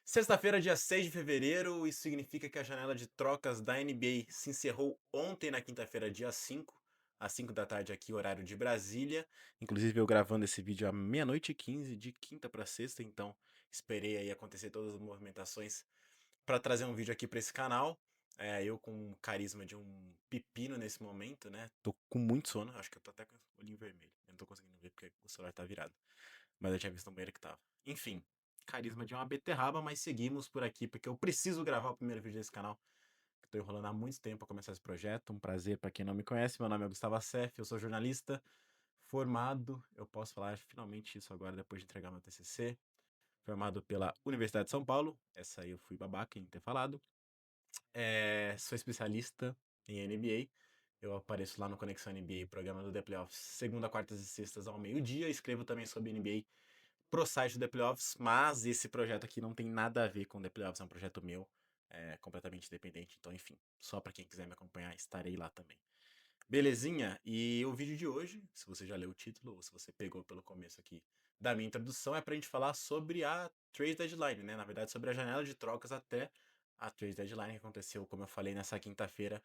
Sexta-feira, dia 6 de fevereiro, isso significa que a janela de trocas da NBA se encerrou ontem, na quinta-feira, dia 5, às 5 da tarde aqui, horário de Brasília. Inclusive eu gravando esse vídeo à meia-noite e 15, de quinta para sexta, então esperei aí acontecer todas as movimentações para trazer um vídeo aqui para esse canal. Eu com carisma de um pepino nesse momento, né? Tô com muito sono, acho que eu tô até com o olhinho vermelho. Eu não tô conseguindo ver porque o celular tá virado. Mas eu tinha visto no banheiro que tava. Enfim, carisma de uma beterraba, mas seguimos por aqui, porque eu preciso gravar o primeiro vídeo desse canal. Que tô enrolando há muito tempo para começar esse projeto. Um prazer para quem não me conhece. Meu nome é Gustavo Assef, eu sou jornalista formado. Eu posso falar finalmente isso agora, depois de entregar meu TCC. Formado pela Universidade de São Paulo. Essa aí eu fui babaca em ter falado. Sou especialista em NBA. Eu apareço lá no Conexão NBA, programa do The Playoffs, segunda, quartas e sextas ao meio-dia. Escrevo também sobre NBA pro site do The Playoffs, mas esse projeto aqui não tem nada a ver com o The Playoffs, é um projeto meu, completamente independente. Então, enfim, só para quem quiser me acompanhar, estarei lá também. Belezinha? E o vídeo de hoje, se você já leu o título ou se você pegou pelo começo aqui da minha introdução, é pra gente falar sobre a trade deadline, né? Na verdade, sobre a janela de trocas até a trade deadline que aconteceu, como eu falei, nessa quinta-feira,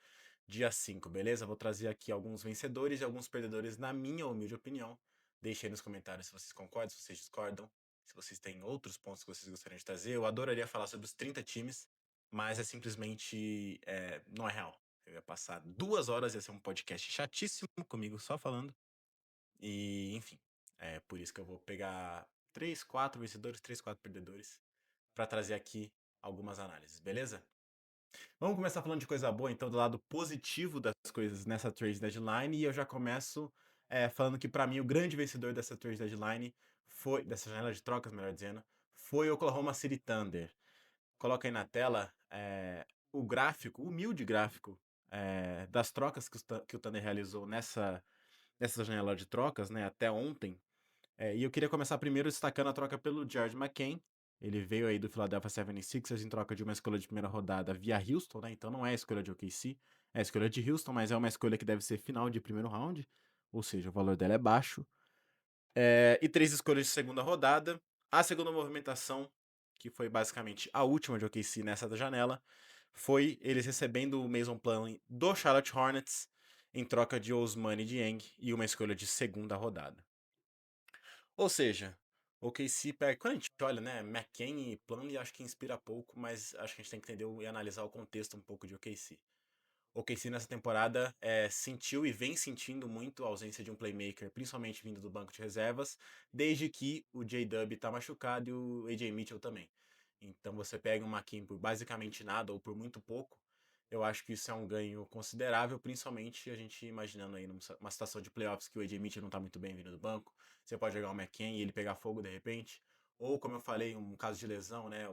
dia 5, beleza? Vou trazer aqui alguns vencedores e alguns perdedores, na minha humilde opinião. Deixem aí nos comentários se vocês concordam, se vocês discordam, se vocês têm outros pontos que vocês gostariam de trazer. Eu adoraria falar sobre os 30 times, mas é simplesmente não é real. Eu ia passar 2 horas, ia ser um podcast chatíssimo comigo só falando. E, enfim, é por isso que eu vou pegar 3, 4 vencedores, 3, 4 perdedores para trazer aqui algumas análises, beleza? Vamos começar falando de coisa boa, então, do lado positivo das coisas nessa trade deadline. E eu já começo falando que, para mim, o grande vencedor dessa trade deadline foi, dessa janela de trocas, melhor dizendo, foi o Oklahoma City Thunder. Coloca aí na tela o gráfico, o humilde gráfico das trocas que o Thunder realizou nessa janela de trocas, né, até ontem. E eu queria começar primeiro destacando a troca pelo George McCain. Ele veio aí do Philadelphia 76ers em troca de uma escolha de primeira rodada via Houston, né? Então não é a escolha de OKC, é a escolha de Houston, mas é uma escolha que deve ser final de primeiro round, ou seja, o valor dela é baixo. E 3 escolhas de segunda rodada. A segunda movimentação, que foi basicamente a última de OKC nessa janela, foi eles recebendo o Mason Plumlee do Charlotte Hornets em troca de Ousmane Dieng e uma escolha de segunda rodada. Ou seja, o OKC pega. Quando a gente olha, né, McCain e Plumlee, acho que inspira pouco, mas acho que a gente tem que entender e analisar o contexto um pouco de OKC. O OKC nessa temporada sentiu e vem sentindo muito a ausência de um playmaker, principalmente vindo do banco de reservas, desde que o J-Dub tá machucado e o AJ Mitchell também. Então você pega o McKim por basicamente nada ou por muito pouco, eu acho que isso é um ganho considerável, principalmente a gente imaginando aí numa situação de playoffs que o AJ Mitchell não tá muito bem vindo do banco, você pode jogar o McKim e ele pegar fogo de repente, ou, como eu falei, um caso de lesão, né?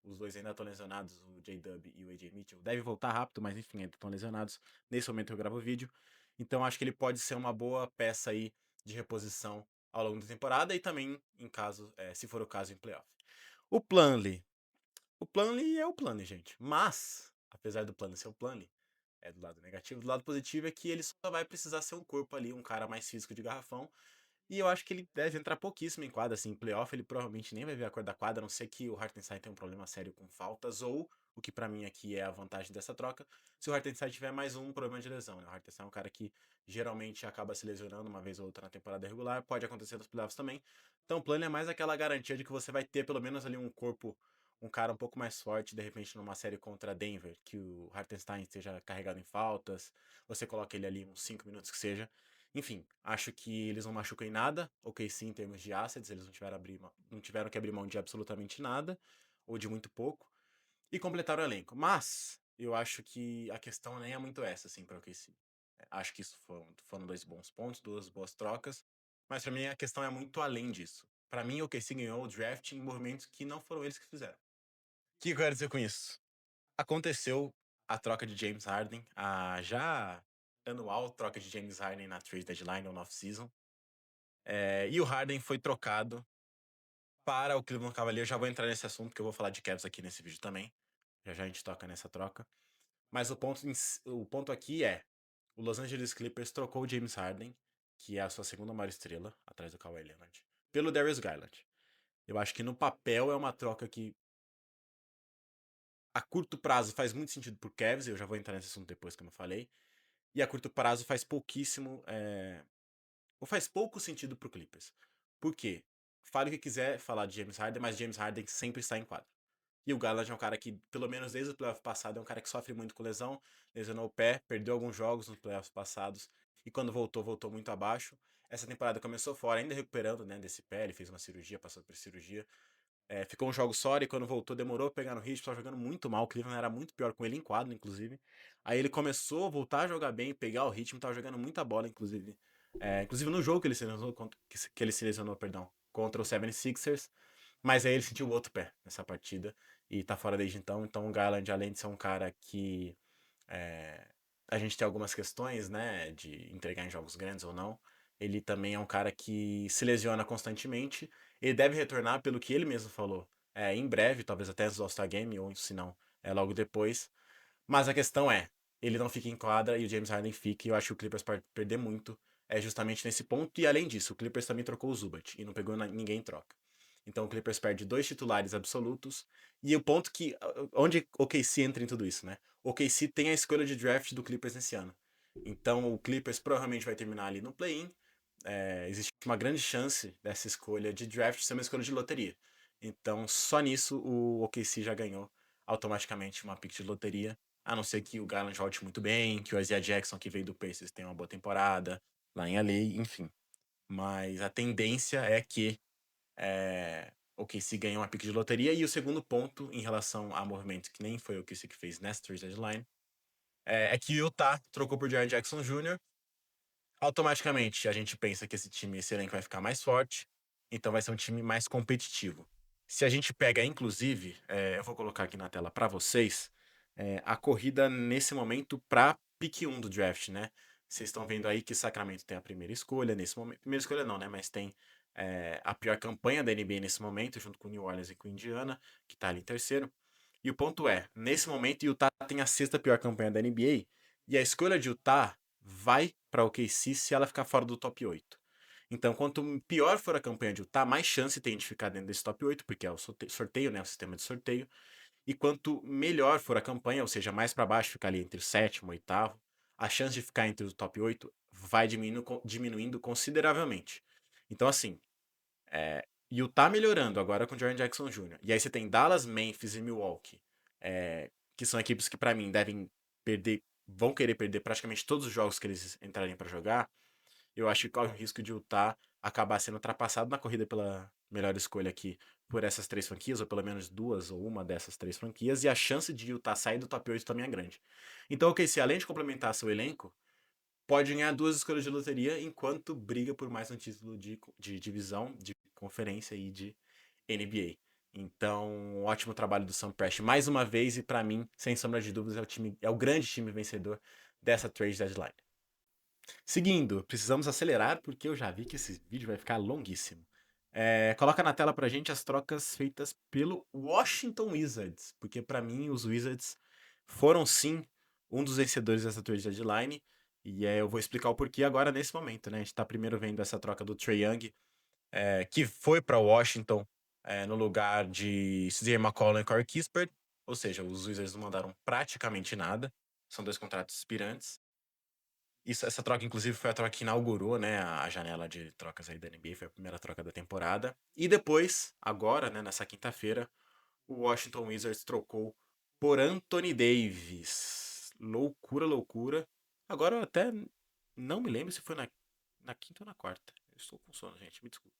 Os dois ainda estão lesionados, o J-Dub e o AJ Mitchell. Deve voltar rápido, mas enfim, ainda estão lesionados. Nesse momento eu gravo o vídeo. Então acho que ele pode ser uma boa peça aí de reposição ao longo da temporada e também, em caso, se for o caso, em playoff. O Plumlee. O Plumlee é o Plumlee, gente. Mas, apesar do Plumlee ser o Plumlee, do lado negativo, do lado positivo é que ele só vai precisar ser um corpo ali, um cara mais físico de garrafão, e eu acho que ele deve entrar pouquíssimo em quadra, assim, em playoff ele provavelmente nem vai ver a cor da quadra, a não ser que o Hartenstein tenha um problema sério com faltas, ou, o que pra mim aqui é a vantagem dessa troca, se o Hartenstein tiver mais um problema de lesão, né? O Hartenstein é um cara que geralmente acaba se lesionando uma vez ou outra na temporada regular, pode acontecer nos playoffs também. Então o plano é mais aquela garantia de que você vai ter pelo menos ali um corpo, um cara um pouco mais forte, de repente numa série contra Denver, que o Hartenstein esteja carregado em faltas, você coloca ele ali uns 5 minutos que seja. Enfim, acho que eles não machucam em nada, ok, sim, em termos de assets, eles não tiveram que abrir mão de absolutamente nada, ou de muito pouco, e completaram o elenco. Mas, eu acho que a questão nem é muito essa, assim, para o OKC. Acho que isso foram dois bons pontos, duas boas trocas, mas para mim a questão é muito além disso. Para mim, o OKC ganhou o draft em movimentos que não foram eles que fizeram. O que eu quero dizer com isso? Aconteceu a troca de James Harden, a já anual troca de James Harden na trade deadline ou na off-season. E o Harden foi trocado para o Cleveland Cavaliers. Já vou entrar nesse assunto, porque eu vou falar de Cavs aqui nesse vídeo também. Já já a gente toca nessa troca. Mas o ponto aqui é: o Los Angeles Clippers trocou o James Harden, que é a sua segunda maior estrela, atrás do Kawhi Leonard, pelo Darius Garland. Eu acho que no papel é uma troca que a curto prazo faz muito sentido pro Cavs, eu já vou entrar nesse assunto depois, como eu falei. E a curto prazo faz pouquíssimo, ou faz pouco sentido pro Clippers. Por quê? Fale o que quiser falar de James Harden, mas James Harden sempre está em quadro. E o Garland é um cara que, pelo menos desde o playoff passado, é um cara que sofre muito com lesão, lesionou o pé, perdeu alguns jogos nos playoffs passados, e quando voltou, voltou muito abaixo. Essa temporada começou fora, ainda recuperando, né, desse pé, ele fez uma cirurgia, passou por cirurgia. Ficou um jogo só e quando voltou demorou a pegar no ritmo, tava jogando muito mal, o Cleveland era muito pior com ele em quadro, inclusive. Aí ele começou a voltar a jogar bem, pegar o ritmo, tava jogando muita bola, inclusive. Inclusive no jogo que ele se lesionou, que ele se lesionou, perdão, contra o 76ers, mas aí ele sentiu o outro pé nessa partida e tá fora desde então. Então o Garland, além de ser um cara que é, a gente tem algumas questões, né, de entregar em jogos grandes ou não, ele também é um cara que se lesiona constantemente. Ele deve retornar, pelo que ele mesmo falou, em breve, talvez até antes do All-Star Game, ou se não, logo depois. Mas a questão é, ele não fica em quadra e o James Harden fica, e eu acho que o Clippers pode perder muito justamente nesse ponto. E além disso, o Clippers também trocou o Zubat e não pegou ninguém em troca. Então o Clippers perde 2 titulares absolutos. E o ponto que. Onde o OKC entra em tudo isso, né? O OKC tem a escolha de draft do Clippers nesse ano. Então o Clippers provavelmente vai terminar ali no play-in. Existe uma grande chance dessa escolha de draft ser uma escolha de loteria. Então, só nisso o OKC já ganhou automaticamente uma pick de loteria. A não ser que o Garland volte muito bem, que o Isaiah Jackson, que veio do Pacers, tenha uma boa temporada, lá em LA, enfim. Mas a tendência é que o OKC ganhe uma pick de loteria. E o segundo ponto, em relação a movimento, que nem foi o OKC que fez nessa trade deadline, é que o Utah trocou por Jaren Jackson Jr., automaticamente a gente pensa que esse elenco vai ficar mais forte, então vai ser um time mais competitivo. Se a gente pega, inclusive, eu vou colocar aqui na tela para vocês, a corrida nesse momento para pick 1 do draft, né? Vocês estão vendo aí que Sacramento tem a primeira escolha nesse momento. Primeira escolha não, né? Mas tem a pior campanha da NBA nesse momento, junto com New Orleans e com Indiana, que tá ali em terceiro. E o ponto é, nesse momento, Utah tem a sexta pior campanha da NBA, e a escolha de Utah vai para o OKC se ela ficar fora do top 8. Então, quanto pior for a campanha de Utah, mais chance tem de ficar dentro desse top 8, porque é o sorteio, né, o sistema de sorteio. E quanto melhor for a campanha, ou seja, mais para baixo, ficar ali entre o sétimo e o oitavo, a chance de ficar entre o top 8 vai diminuindo consideravelmente. Então, assim, Utah melhorando agora com o Jaren Jackson Jr. E aí você tem Dallas, Memphis e Milwaukee, que são equipes que para mim devem perder, vão querer perder praticamente todos os jogos que eles entrarem para jogar. Eu acho que corre o risco de Utah acabar sendo ultrapassado na corrida pela melhor escolha aqui por essas três franquias, ou pelo menos duas ou uma dessas três franquias, e a chance de Utah sair do top 8 também é grande. Então, ok, se além de complementar seu elenco, pode ganhar duas escolhas de loteria enquanto briga por mais um título de divisão, de conferência e de NBA. Então, um ótimo trabalho do Sam Prest mais uma vez, e para mim, sem sombra de dúvidas, é o grande time vencedor dessa trade deadline. Seguindo, precisamos acelerar porque eu já vi que esse vídeo vai ficar longuíssimo. Coloca na tela pra gente as trocas feitas pelo Washington Wizards, porque pra mim os Wizards foram sim um dos vencedores dessa trade deadline, e eu vou explicar o porquê agora nesse momento, né? A gente tá primeiro vendo essa troca do Trae Young, que foi para Washington no lugar de CJ McCollum e Corey Kispert, ou seja, os Wizards não mandaram praticamente nada, são dois contratos expirantes. Essa troca, inclusive, foi a troca que inaugurou, né, a janela de trocas aí da NBA, foi a primeira troca da temporada. E depois, agora, né, nessa quinta-feira, o Washington Wizards trocou por Anthony Davis. Loucura, loucura. Agora eu até não me lembro se foi na quinta ou na quarta. Eu estou com sono, gente, me desculpe.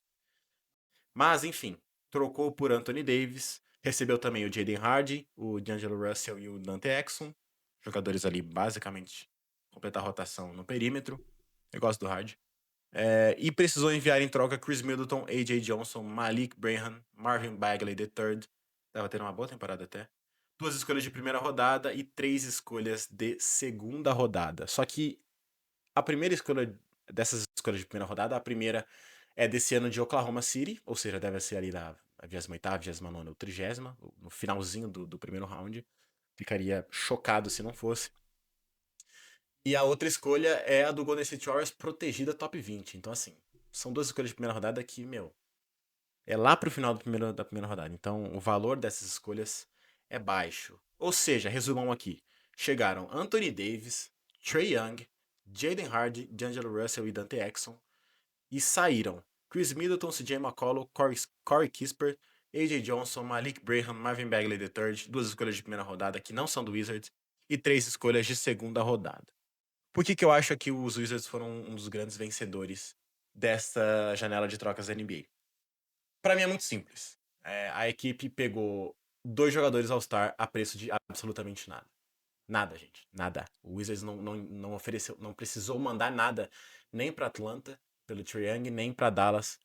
Mas, enfim, trocou por Anthony Davis. Recebeu também o Jaden Hardy, o D'Angelo Russell e o Dante Exum. Jogadores ali, basicamente, completar a rotação no perímetro. Eu gosto do Hardy. E precisou enviar em troca Chris Middleton, A.J. Johnson, Malik Branham, Marvin Bagley III. Tava tendo uma boa temporada até. 2 escolhas de primeira rodada e 3 escolhas de segunda rodada. Só que a primeira escolha dessas escolhas de primeira rodada, a primeira é desse ano de Oklahoma City, ou seja, deve ser ali da 28ª, 29ª ou 30ª, no finalzinho do primeiro round. Ficaria chocado se não fosse. E a outra escolha é a do Golden State Warriors protegida top 20. Então, assim, são 2 escolhas de primeira rodada que, meu, é lá pro final da primeira rodada. Então, o valor dessas escolhas é baixo. Ou seja, resumam aqui. Chegaram Anthony Davis, Trae Young, Jaden Hardy, D'Angelo Russell e Dante Exum. E saíram Chris Middleton, CJ McCollum, Corey Kispert, AJ Johnson, Malik Braham, Marvin Bagley III, 2 escolhas de primeira rodada que não são do Wizards e 3 escolhas de segunda rodada. Por que eu acho que os Wizards foram um dos grandes vencedores desta janela de trocas da NBA? Para mim é muito simples. A equipe pegou 2 jogadores All-Star a preço de absolutamente nada. Nada, gente. Nada. O Wizards não ofereceu, não precisou mandar nada nem para Atlanta pelo Trae Young, nem para Dallas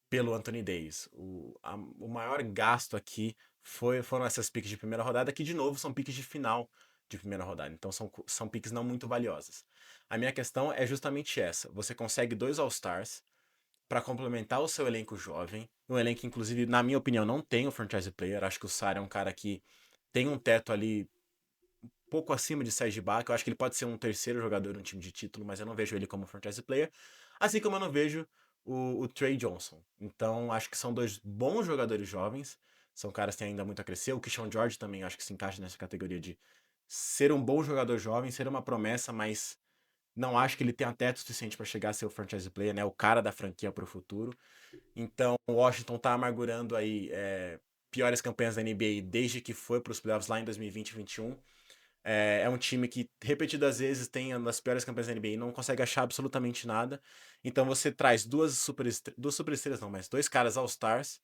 pelo Anthony Davis. O maior gasto aqui foram essas piques de primeira rodada, que de novo são piques de final de primeira rodada. Então são piques não muito valiosas. A minha questão é justamente essa. Você consegue 2 All-Stars para complementar o seu elenco jovem. Um elenco que, inclusive, na minha opinião, não tem o franchise player. Acho que o Sarr é um cara que tem um teto ali pouco acima de Serge Ibaka. Eu acho que ele pode ser um terceiro jogador no time de título, mas eu não vejo ele como franchise player. Assim como eu não vejo o Trey Johnson. Então, acho que são 2 bons jogadores jovens. São caras que têm ainda muito a crescer. O Keyshawn George também acho que se encaixa nessa categoria de ser um bom jogador jovem, ser uma promessa, mas não acho que ele tenha teto suficiente para chegar a ser o franchise player, né? O cara da franquia para o futuro. Então, o Washington tá amargurando aí piores campanhas da NBA desde que foi para os playoffs lá em 2020 e 2021. É um time que repetidas vezes tem uma das piores campanhas da NBA e não consegue achar absolutamente nada. Então você traz duas superestrelas não, mas 2 caras All-Stars,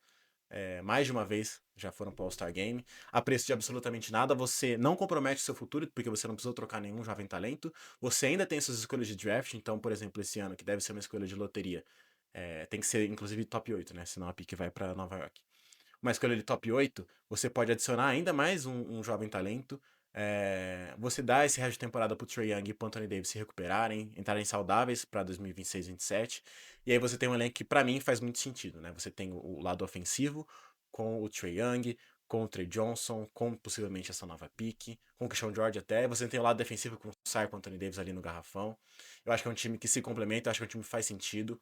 mais de uma vez já foram para o All-Star Game, a preço de absolutamente nada. Você não compromete o seu futuro, porque você não precisou trocar nenhum jovem talento. Você ainda tem suas escolhas de draft, então, por exemplo, esse ano, que deve ser uma escolha de loteria, tem que ser inclusive top 8, né? Senão a pique vai para Nova York. Uma escolha de top 8, você pode adicionar ainda mais um jovem talento. Você dá esse resto de temporada pro Trae Young e pro Anthony Davis se recuperarem, entrarem saudáveis para 2026, 2027. E aí você tem um elenco que para mim faz muito sentido, né? Você tem o lado ofensivo com o Trae Young, com o Trey Johnson, com possivelmente essa nova pick, com o Keyshawn George até. Você tem o lado defensivo com o Sarr, com o Anthony Davis ali no garrafão. Eu acho que é um time que se complementa, eu acho que é um time que faz sentido.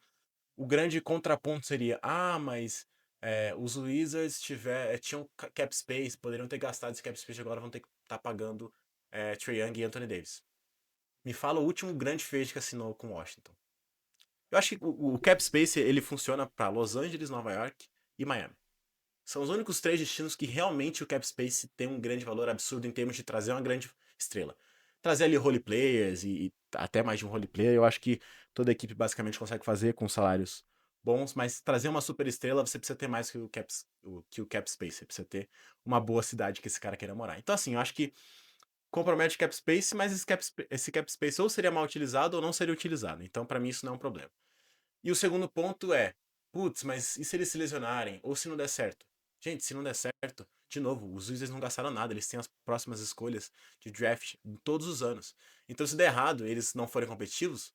O grande contraponto seria, mas os Wizards tinham cap space, poderiam ter gastado esse cap space, agora vão ter que estar pagando Trae Young e Anthony Davis. Me fala o último grande free agent que assinou com Washington. Eu acho que o cap space ele funciona para Los Angeles, Nova York e Miami. São os únicos 3 destinos que realmente o cap space tem um grande valor absurdo em termos de trazer uma grande estrela. Trazer ali role players e até mais de um role player, eu acho que toda equipe basicamente consegue fazer com salários bons, mas trazer uma super estrela você precisa ter mais que o cap space, você precisa ter uma boa cidade que esse cara queira morar. Então assim, eu acho que compromete cap space, mas esse cap space ou seria mal utilizado ou não seria utilizado. Então para mim isso não é um problema. E o segundo ponto é, putz, mas e se eles se lesionarem? Ou se não der certo? Gente, se não der certo, de novo, os Wizards não gastaram nada, eles têm as próximas escolhas de draft em todos os anos. Então se der errado, eles não forem competitivos,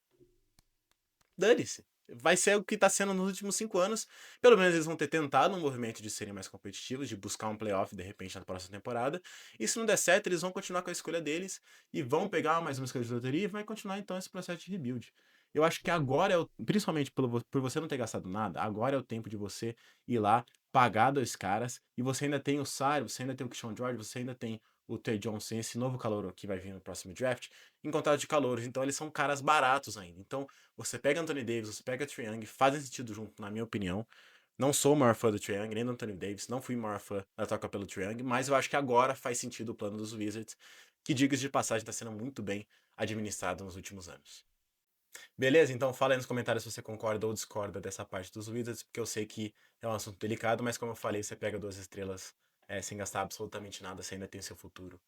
dane-se. Vai ser o que está sendo nos últimos 5 anos. Pelo menos eles vão ter tentado um movimento de serem mais competitivos, de buscar um playoff de repente na próxima temporada. E se não der certo, eles vão continuar com a escolha deles e vão pegar mais uma escolha de loteria e vai continuar então esse processo de rebuild. Eu acho que agora, principalmente por você não ter gastado nada, agora é o tempo de você ir lá, pagar 2 caras, e você ainda tem o Sarr, você ainda tem o Keyshawn George, você ainda tem o Trey Johnson, esse novo calouro que vai vir no próximo draft, em contrato de calouros. Então eles são caras baratos ainda. Então você pega Anthony Davis, você pega Trae Young, fazem sentido junto, na minha opinião. Não sou o maior fã do Trae Young, nem do Anthony Davis, não fui o maior fã da troca pelo Trae Young, mas eu acho que agora faz sentido o plano dos Wizards, que, diga-se de passagem, está sendo muito bem administrado nos últimos anos. Beleza? Então fala aí nos comentários se você concorda ou discorda dessa parte dos Wizards, porque eu sei que é um assunto delicado, mas como eu falei, você pega 2 estrelas sem gastar absolutamente nada, você ainda tem seu futuro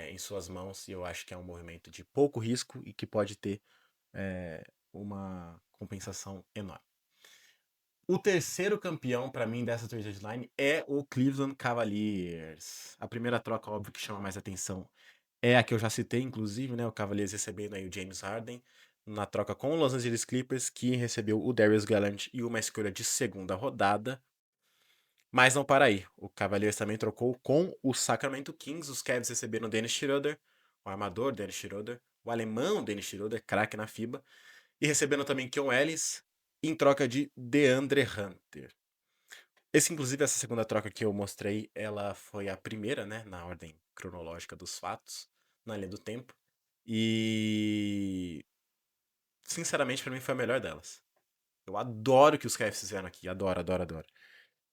em suas mãos, e eu acho que é um movimento de pouco risco e que pode ter uma compensação enorme. O terceiro campeão para mim dessa trade deadline é o Cleveland Cavaliers. A primeira troca, óbvio, que chama mais atenção é a que eu já citei, inclusive, né? O Cavaliers recebendo aí o James Harden na troca com o Los Angeles Clippers, que recebeu o Darius Garland e uma escolha de segunda rodada. Mas não para aí. O Cavaliers também trocou com o Sacramento Kings. Os Cavs receberam o Dennis Schroeder, o armador Dennis Schroeder, o alemão Dennis Schroeder, craque na FIBA. E recebendo também Keon Ellis em troca de DeAndre Hunter. Inclusive, essa segunda troca que eu mostrei, ela foi a primeira, né, na ordem cronológica dos fatos, na linha do tempo. E, sinceramente, pra mim foi a melhor delas. Eu adoro o que os Cavs fizeram aqui, adoro, adoro, adoro.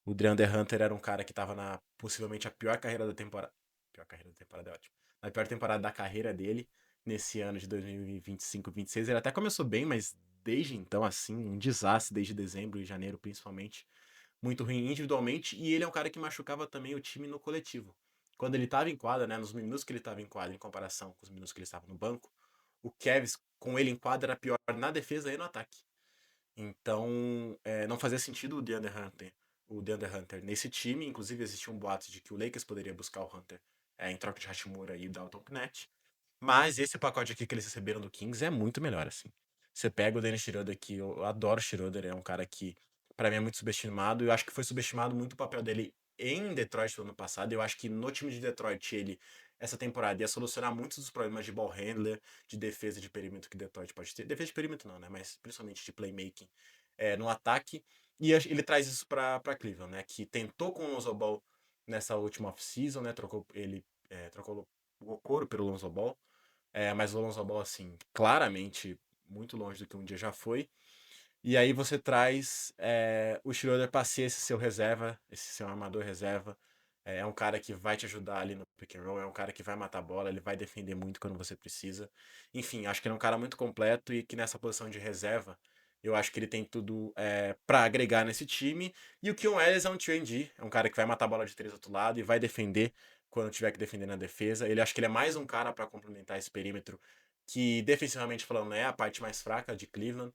O DeAndre Hunter era um cara que tava na possivelmente a pior carreira da temporada. Pior carreira da temporada é ótimo. Na pior temporada da carreira dele, nesse ano de 2025-26. Ele até começou bem, mas desde então, assim, um desastre desde dezembro e janeiro, principalmente. Muito ruim individualmente. E ele é um cara que machucava também o time no coletivo. Quando ele tava em quadra, né, nos minutos que ele tava em quadra, em comparação com os minutos que ele estava no banco, o Cavs, com ele em quadra, era pior na defesa e no ataque. Então, não fazia sentido o DeAndre Hunter nesse time. Inclusive, existia um boato de que o Lakers poderia buscar o Hunter em troca de Hashimura e Dalton Knecht. Mas esse pacote aqui que eles receberam do Kings é muito melhor, assim. Você pega o Dennis Schroeder aqui, eu adoro o Schroeder, é um cara que, pra mim, é muito subestimado. Eu acho que foi subestimado muito o papel dele em Detroit no ano passado. Eu acho que no time de Detroit, ele, essa temporada, ia solucionar muitos dos problemas de ball handler, de defesa de perímetro que Detroit pode ter. Defesa de perímetro não, né? Mas principalmente de playmaking no ataque. E ele traz isso pra Cleveland, né? Que tentou com o Lonzo Ball nessa última off-season, né? Trocou o Okoro pelo Lonzo Ball. Mas o Lonzo Ball, assim, claramente muito longe do que um dia já foi. E aí você traz o Schroeder para ser esse seu reserva, esse seu armador reserva. É um cara que vai te ajudar ali no pick and roll, é um cara que vai matar a bola, ele vai defender muito quando você precisa. Enfim, acho que ele é um cara muito completo e que nessa posição de reserva, eu acho que ele tem tudo para agregar nesse time. E o Keon Ellis é um 3D, é um cara que vai matar a bola de três do outro lado e vai defender quando tiver que defender na defesa. Ele acho que ele é mais um cara para complementar esse perímetro que defensivamente falando é a parte mais fraca de Cleveland.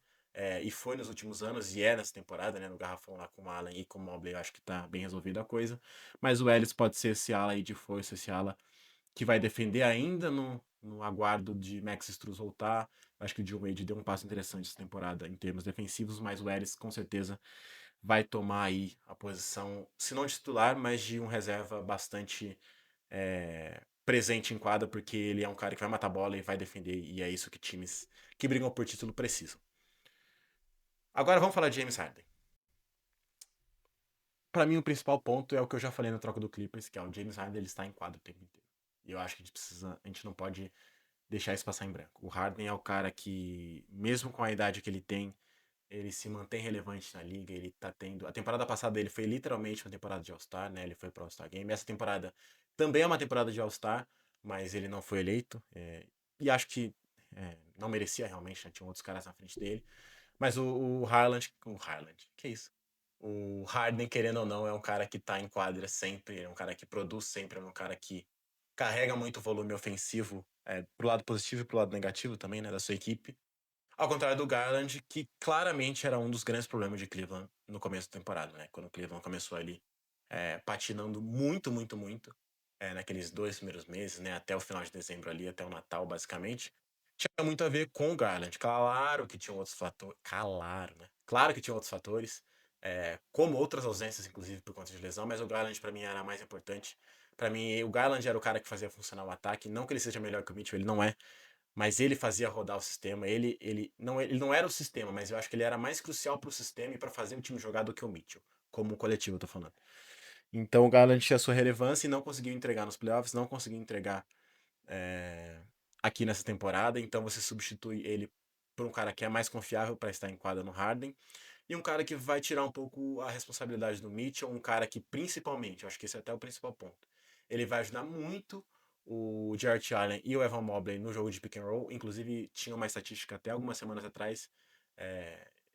E foi nos últimos anos, e nessa temporada, né? No garrafão lá com o Allen e com o Mobley, eu acho que tá bem resolvida a coisa. Mas o Ellis pode ser esse ala aí de força, esse ala que vai defender ainda no aguardo de Max Struz voltar. Eu acho que o John Wade deu um passo interessante essa temporada em termos defensivos, mas o Ellis com certeza vai tomar aí a posição, se não de titular, mas de um reserva bastante presente em quadra, porque ele é um cara que vai matar a bola e vai defender, e é isso que times que brigam por título precisam. Agora vamos falar de James Harden. Pra mim, o principal ponto é o que eu já falei na troca do Clippers, que é o James Harden ele está em quadro o tempo inteiro. E eu acho que a gente não pode deixar isso passar em branco. O Harden é o cara que, mesmo com a idade que ele tem, ele se mantém relevante na liga, ele tá tendo... A temporada passada dele foi literalmente uma temporada de All-Star, né? Ele foi pro All-Star Game. Essa temporada também é uma temporada de All-Star, mas ele não foi eleito. E acho que não merecia realmente, né? Tinha outros caras na frente dele. Mas que é isso? O Harden, querendo ou não, é um cara que tá em quadra sempre, é um cara que produz sempre, é um cara que carrega muito volume ofensivo, pro lado positivo e pro lado negativo também, né, da sua equipe. Ao contrário do Garland, que claramente era um dos grandes problemas de Cleveland no começo da temporada, né? Quando o Cleveland começou ali patinando muito, muito, muito, naqueles 2 primeiros meses, né? Até o final de dezembro ali, até o Natal, basicamente. Tinha muito a ver com o Garland. Claro que tinham outros fatores. Claro, né? Claro que tinham outros fatores, como outras ausências, inclusive por conta de lesão, mas o Garland para mim era mais importante. Para mim, o Garland era o cara que fazia funcionar o ataque. Não que ele seja melhor que o Mitchell, ele não é, mas ele fazia rodar o sistema. Ele não era o sistema, mas eu acho que ele era mais crucial para o sistema e para fazer o time jogar do que o Mitchell, como coletivo, eu tô falando. Então o Garland tinha sua relevância e não conseguiu entregar nos playoffs, não conseguiu entregar é, aqui nessa temporada. Então você substitui ele por um cara que é mais confiável para estar em quadra no Harden e um cara que vai tirar um pouco a responsabilidade do Mitchell, um cara que principalmente, eu acho que esse é até o principal ponto, ele vai ajudar muito o Jarrett Allen e o Evan Mobley no jogo de pick and roll. Inclusive tinha uma estatística até algumas semanas atrás,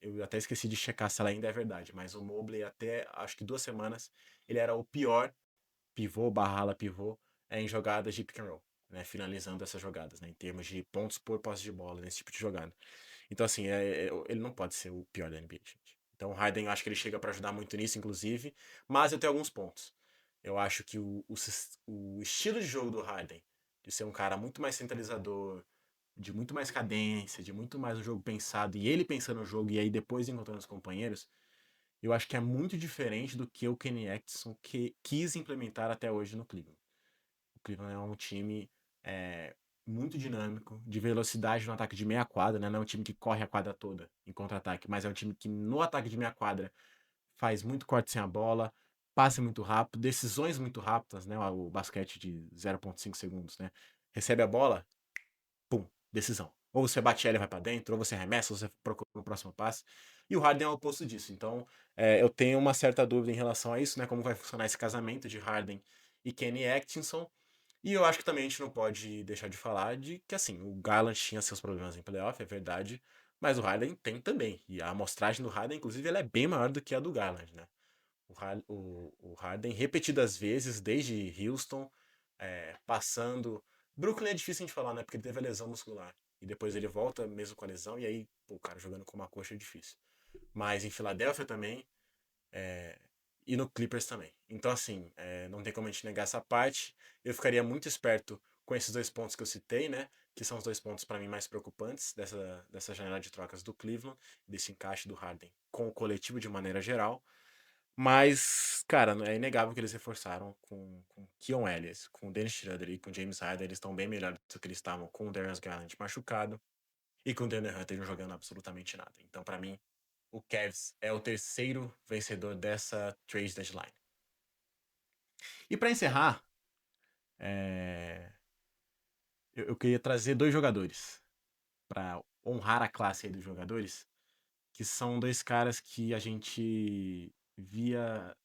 eu até esqueci de checar se ela ainda é verdade, mas o Mobley até acho que 2 semanas ele era o pior pivô barra ala pivô em jogadas de pick and roll, né, finalizando essas jogadas, né, em termos de pontos por posse de bola nesse tipo de jogada. Então, assim, ele não pode ser o pior da NBA, gente. Então, o Harden, eu acho que ele chega para ajudar muito nisso, inclusive, mas eu tenho alguns pontos. Eu acho que o estilo de jogo do Harden, de ser um cara muito mais centralizador, de muito mais cadência, de muito mais o jogo pensado, e ele pensando no jogo e aí depois encontrando os companheiros, eu acho que é muito diferente do que o Kenny Atkinson quis implementar até hoje no Cleveland. O Cleveland é um time é, muito dinâmico, de velocidade no ataque de meia quadra, né? Não é um time que corre a quadra toda em contra-ataque, mas é um time que no ataque de meia quadra faz muito corte sem a bola, passe muito rápido, decisões muito rápidas, né? O basquete de 0,5 segundos, né? Recebe a bola, pum, decisão. Ou você bate ela e vai pra dentro, ou você arremessa, ou você procura o próximo passe. E o Harden é o oposto disso. Então, eu tenho uma certa dúvida em relação a isso, né? Como vai funcionar esse casamento de Harden e Kenny Atkinson. E eu acho que também a gente não pode deixar de falar de que, assim, o Garland tinha seus problemas em playoff, é verdade, mas o Harden tem também. E a amostragem do Harden, inclusive, ela é bem maior do que a do Garland, né? O Harden, repetidas vezes, desde Houston, passando. Brooklyn é difícil a gente falar, né? Porque ele teve a lesão muscular. E depois ele volta mesmo com a lesão, e aí, pô, o cara jogando com uma coxa é difícil. Mas em Filadélfia também, é, e no Clippers também. Então, assim, não tem como a gente negar essa parte. Eu ficaria muito esperto com esses dois pontos que eu citei, né? Que são os dois pontos para mim mais preocupantes dessa janela de trocas do Cleveland, desse encaixe do Harden com o coletivo de maneira geral. Mas, cara, é inegável que eles reforçaram com Keon Ellis, com o Dennis Schroeder e com o James Harden. Eles estão bem melhores do que eles estavam com o Darius Garland machucado e com o DeAndre Hunter não jogando absolutamente nada. Então, para mim, o Cavs é o terceiro vencedor dessa trade deadline. E para encerrar, é, eu queria trazer dois jogadores para honrar a classe aí dos jogadores, que são dois caras que a gente via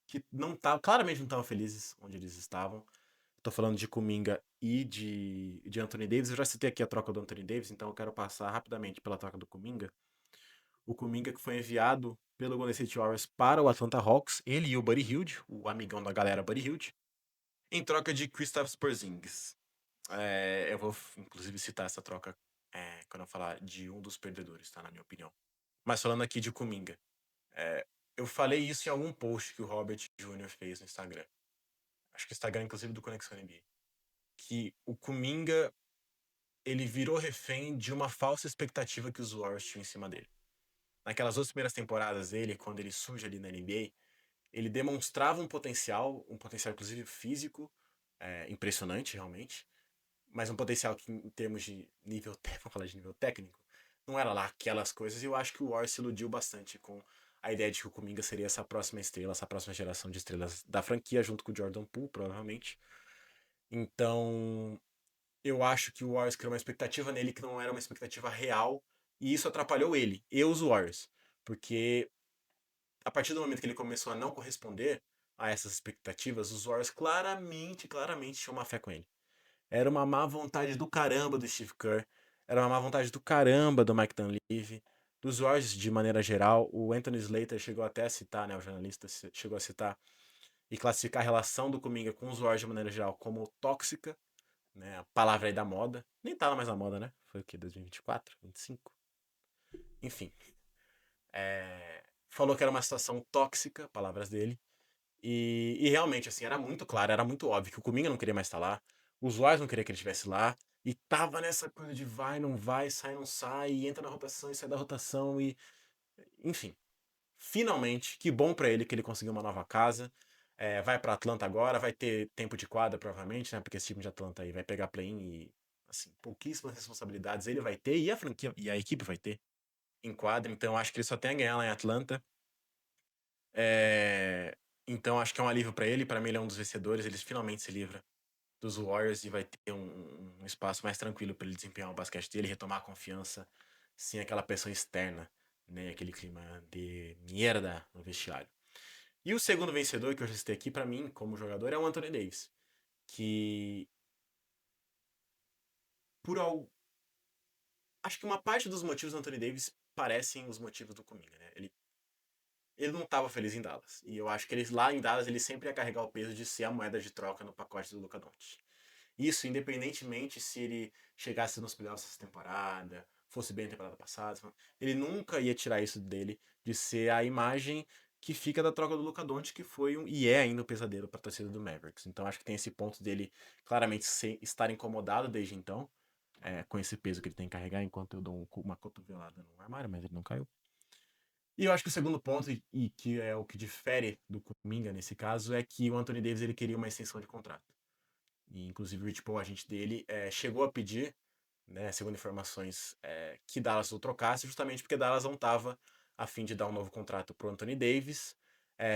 que não tava, claramente não estavam felizes onde eles estavam. Tô falando de Kuminga e de Anthony Davis. Eu já citei aqui a troca do Anthony Davis, então eu quero passar rapidamente pela troca do Kuminga. O Kuminga que foi enviado pelo Golden State Warriors para o Atlanta Hawks, ele e o Buddy Hield, o amigão da galera Buddy Hield, em troca de Kristaps Porzingis. Eu vou, inclusive, citar essa troca quando eu falar de um dos perdedores, tá? Na minha opinião. Mas falando aqui de Kuminga, eu falei isso em algum post que o Robert Jr. fez no Instagram. Acho que o Instagram, inclusive, do Conexão NBA. Que o Kuminga, ele virou refém de uma falsa expectativa que os Warriors tinham em cima dele. Naquelas duas primeiras temporadas dele, quando ele surge ali na NBA, ele demonstrava um potencial inclusive físico, impressionante realmente, mas um potencial que em termos de nível, vamos falar de nível técnico, não era lá aquelas coisas, e eu acho que o Warriors se iludiu bastante com a ideia de que o Kuminga seria essa próxima estrela, essa próxima geração de estrelas da franquia, junto com o Jordan Poole, provavelmente. Então, eu acho que o Warriors criou uma expectativa nele que não era uma expectativa real, e isso atrapalhou ele e os Warriors, porque a partir do momento que ele começou a não corresponder a essas expectativas, os Warriors claramente tinham uma fé com ele. Era uma má vontade do caramba do Steve Kerr, era uma má vontade do caramba do Mike Dunleavy, dos Warriors de maneira geral. O Anthony Slater chegou até a citar, né, o jornalista chegou a citar e classificar a relação do Kuminga com os Warriors de maneira geral como tóxica, né, a palavra aí da moda. Nem tá mais na moda, né? Foi o que, 2024, 25? Enfim, falou que era uma situação tóxica, palavras dele. E realmente, assim, era muito claro, era muito óbvio que o Kuminga não queria mais estar lá, os Warriors não queriam que ele estivesse lá, e tava nessa coisa de vai, não vai, sai, não sai, e entra na rotação e sai da rotação, e. Enfim. Finalmente, que bom pra ele que ele conseguiu uma nova casa. Vai pra Atlanta agora, vai ter tempo de quadra, provavelmente, né? Porque esse time de Atlanta aí vai pegar play-in e, assim, pouquíssimas responsabilidades ele vai ter, e a franquia, e a equipe vai ter em quadra, então acho que ele só tem a ganhar lá em Atlanta. É, Então acho que é um alívio para ele. Para mim, ele é um dos vencedores. Ele finalmente se livra dos Warriors e vai ter um espaço mais tranquilo para ele desempenhar o basquete dele, retomar a confiança sem aquela pressão externa, né? Aquele clima de merda no vestiário. E o segundo vencedor que eu já citei aqui, para mim, como jogador, é o Anthony Davis. Que, por al... acho que uma parte dos motivos do Anthony Davis parecem os motivos do Kuminga, né? Ele não estava feliz em Dallas. E eu acho que ele, lá em Dallas ele sempre ia carregar o peso de ser a moeda de troca no pacote do Luka Doncic. Isso independentemente se ele chegasse nos playoffs essa temporada, fosse bem na temporada passada, ele nunca ia tirar isso dele de ser a imagem que fica da troca do Luka Doncic, que foi e é ainda um pesadelo para a torcida do Mavericks. Então acho que tem esse ponto dele claramente estar incomodado desde então, com esse peso que ele tem que carregar, enquanto eu dou uma cotovelada no armário, mas ele não caiu. E eu acho que o segundo ponto, e que é o que difere do Kuminga nesse caso, é que o Anthony Davis ele queria uma extensão de contrato. E, inclusive, o Rich Paul, agente dele, chegou a pedir, né, segundo informações, que Dallas o trocasse, justamente porque Dallas não estava a fim de dar um novo contrato para o Anthony Davis.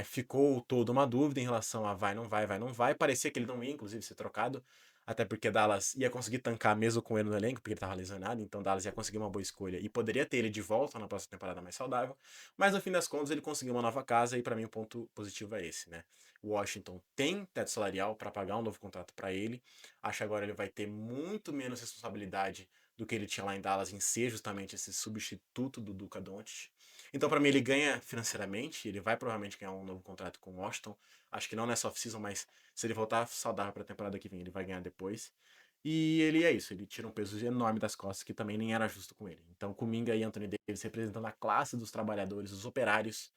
ficou toda uma dúvida em relação a vai, não vai, vai, não vai. Parecia que ele não ia, inclusive, ser trocado, até porque Dallas ia conseguir tancar mesmo com ele no elenco, porque ele estava lesionado, então Dallas ia conseguir uma boa escolha e poderia ter ele de volta na próxima temporada mais saudável. Mas no fim das contas, ele conseguiu uma nova casa e para mim o ponto positivo é esse, né? Washington tem teto salarial para pagar um novo contrato para ele. Acho que agora ele vai ter muito menos responsabilidade do que ele tinha lá em Dallas em ser justamente esse substituto do Luka Doncic. Então, para mim, ele ganha financeiramente, ele vai provavelmente ganhar um novo contrato com o Washington. Acho que não nessa off-season, mas se ele voltar saudável para a temporada que vem, ele vai ganhar depois. E ele é isso, ele tira um peso enorme das costas que também nem era justo com ele. Então, Kuminga e Anthony Davis representando a classe dos trabalhadores, os operários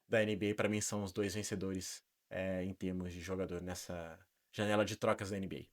da NBA, para mim são os dois vencedores em termos de jogador nessa janela de trocas da NBA.